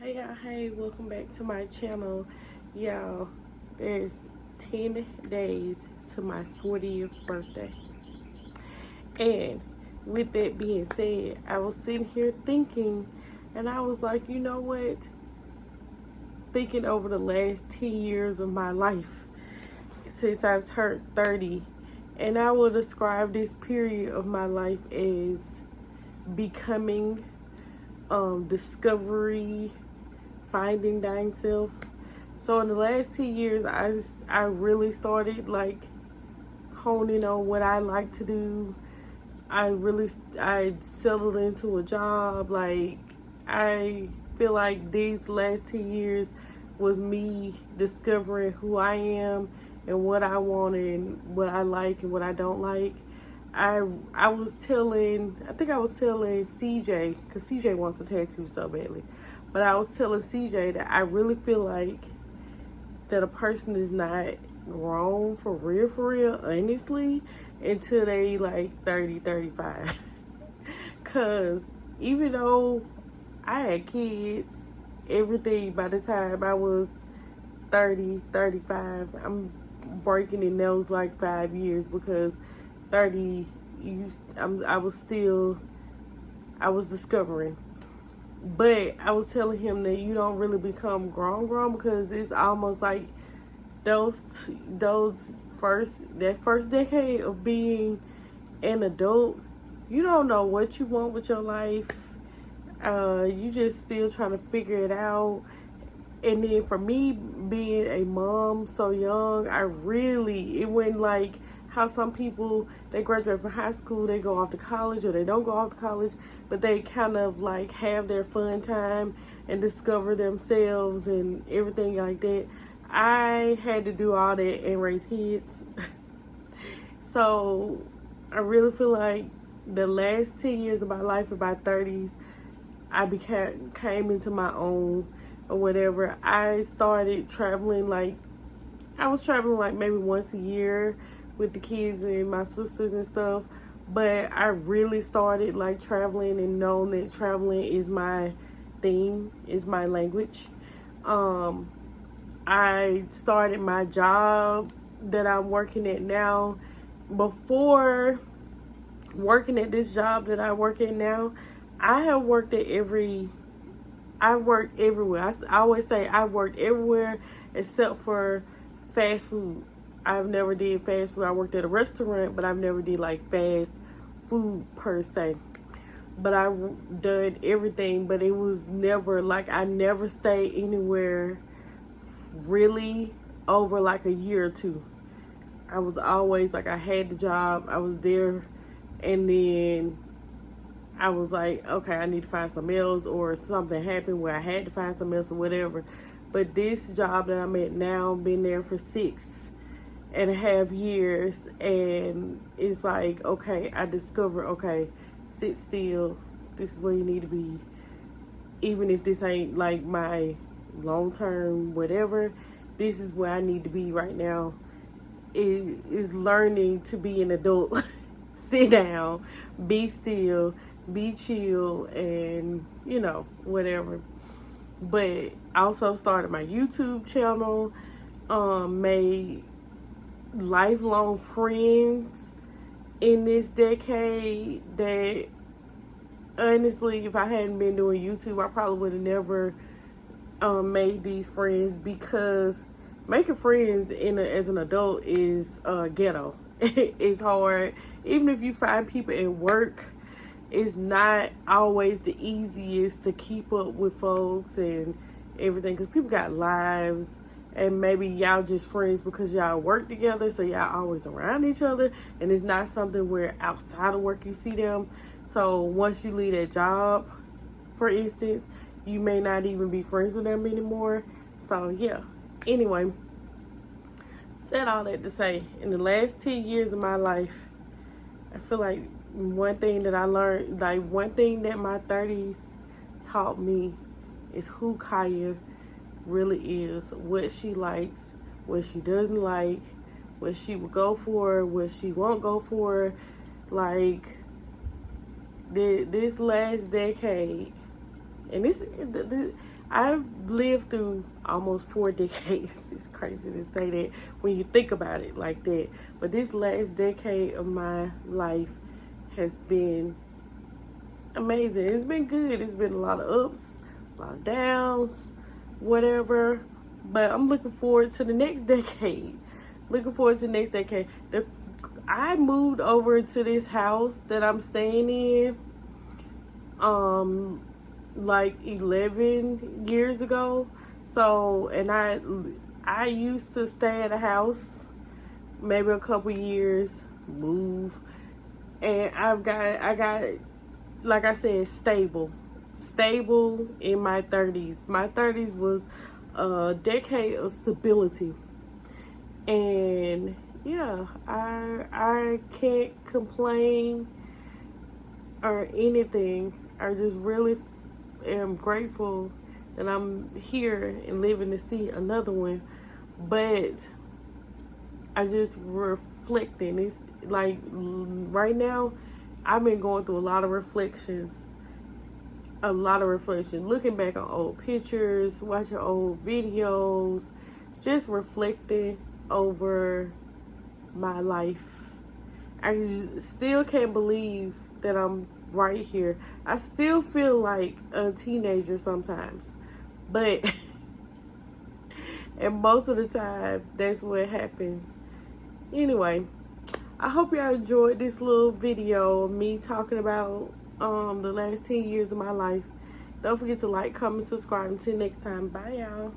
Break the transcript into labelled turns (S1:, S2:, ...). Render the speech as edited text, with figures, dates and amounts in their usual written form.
S1: Hey y'all, hey, welcome back to my channel. Y'all, there's 10 days to my 40th birthday. And with that being said, I was sitting here thinking, and I was like, you know what? Thinking over the last 10 years of my life since I've turned 30, and I will describe this period of my life as becoming, discovery, finding thine self. So in the last 10 years, I really started like honing on what I like to do. I settled into a job. Like, I feel like these last 10 years was me discovering who I am and what I want and what I like and what I don't like. I think I was telling CJ, because CJ wants a tattoo so badly. But I was telling CJ that I really feel like that a person is not grown for real, honestly, until they like 30, 35. Because even though I had kids, everything by the time I was 30, 35, I'm breaking in those like 5 years, because 30, I was discovering. But I was telling him that you don't really become grown because it's almost like that first decade of being an adult, you don't know what you want with your life. You just still trying to figure it out. And then for me, being a mom so young, it went like how some people, they graduate from high school, they go off to college, or they don't go off to college, but they kind of like have their fun time and discover themselves and everything like that. I had to do all that and raise kids. So I really feel like the last 10 years of my life, in my 30s, I came into my own or whatever. I started traveling, like I was traveling like maybe once a year with the kids and my sisters and stuff. But I really started like traveling and knowing that traveling is my thing, is my language. I started my job that I'm working at now. Before working at this job that I work at now, I worked everywhere. I always say I worked everywhere except for fast food. I've never did fast food. I worked at a restaurant, but I've never did like fast food per se. But I've done everything, but it was never like, I never stayed anywhere really over like a year or two. I was always like, I had the job, I was there, and then I was like, okay, I need to find something else, or something happened where I had to find something else or whatever. But this job that I'm at now, been there for 6.5 years, and it's like, okay, I discovered, okay, sit still, this is where you need to be. Even if this ain't like my long-term whatever, this is where I need to be right now. It is learning to be an adult. Sit down, be still, be chill, and whatever. But I also started my YouTube channel, made lifelong friends in this decade that honestly, if I hadn't been doing YouTube, I probably would have never made these friends, because making friends as an adult is ghetto. It's hard. Even if you find people at work, it's not always the easiest to keep up with folks and everything, because people got lives, and maybe y'all just friends because y'all work together, so y'all always around each other, and it's not something where outside of work you see them. So once you leave that job, for instance, you may not even be friends with them anymore. So yeah, anyway, said all that to say, in the last 10 years of my life, I feel like one thing that I learned, like one thing that my 30s taught me, is who Kaya really is, what she likes, what she doesn't like, what she will go for, what she won't go for. Like, this last decade, and I've lived through almost 4 decades. It's crazy to say that when you think about it like that. But this last decade of my life has been amazing. It's been good. It's been a lot of ups, a lot of downs, whatever. But I'm looking forward to the next decade. Looking forward to the next decade. I moved over to this house that I'm staying in like 11 years ago. So, and I used to stay at a house maybe a couple years, move, and I got like I said, stable in my 30s. My 30s was a decade of stability, and yeah, I can't complain or anything. I just really am grateful that I'm here and living to see another one. But I just reflecting. It's like right now, I've been going through a lot of reflections. Looking back on old pictures, watching old videos, just reflecting over my life. I still can't believe that I'm right here. I still feel like a teenager sometimes, but and most of the time that's what happens. Anyway, I hope y'all enjoyed this little video of me talking about the last 10 years of my life. Don't forget to like, comment, subscribe. Until next time, bye y'all.